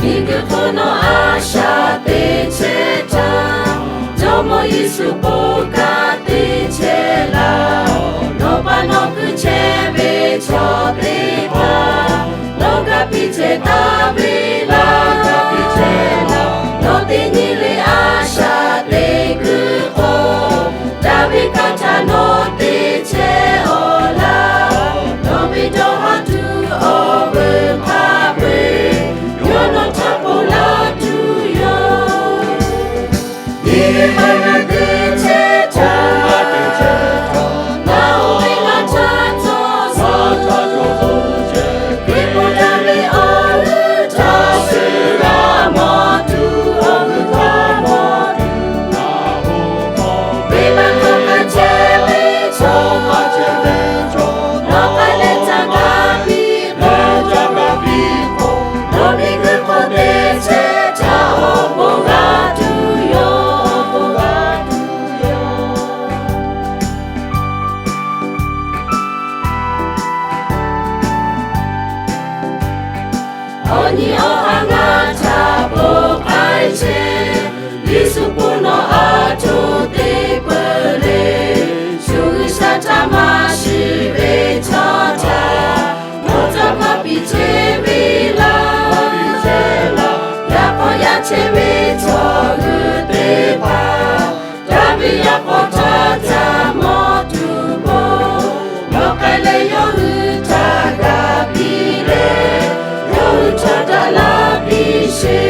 Kono asha te cheta Jomo Yesu boka te chela No pano kuchebe chote pa No kapiche tabela No tinile asha te kuko Dabi kata no te che ola No bido hatu owe kawe Yo no tapola tu yo Nihana te cheta Na uwinga tato Kipo dami olu tasira motu ogu kamotu Bima kama chebe cho No kaleta gabi ko No bigu kote cheta oboga tu yo Oni ohanga tabo kaiche Yesu puno ato te pere Shugisa tamashi ve chata Nota mapiche vila Yapo yache ve togu te pa Dabi yapo tata motubo Lokale yohu tagapile Youtadala bishe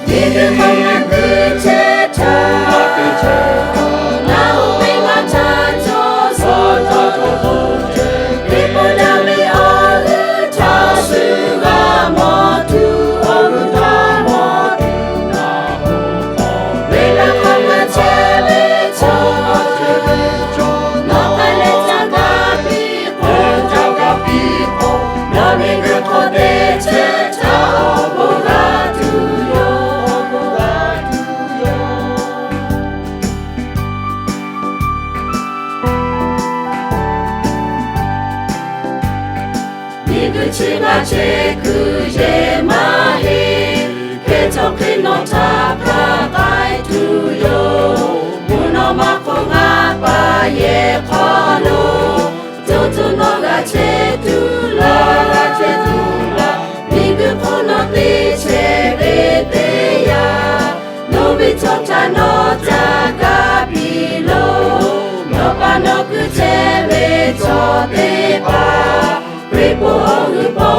Nidhana kucheta Na uwinga tatozo Kipo dami olu tasuga motu Ogu tamotu Wila kama chebe cho No kaleta gapiko No mingu kote cheta oboga tu yo Niguchiga chekuje mahi Ketoki no takagai tu yo Muno makonga pa ye kono Tutu no ga chetula Nigu kono te chebe ya No bitota no tagapilo No pano kuchebe chote pa Ripo ogu po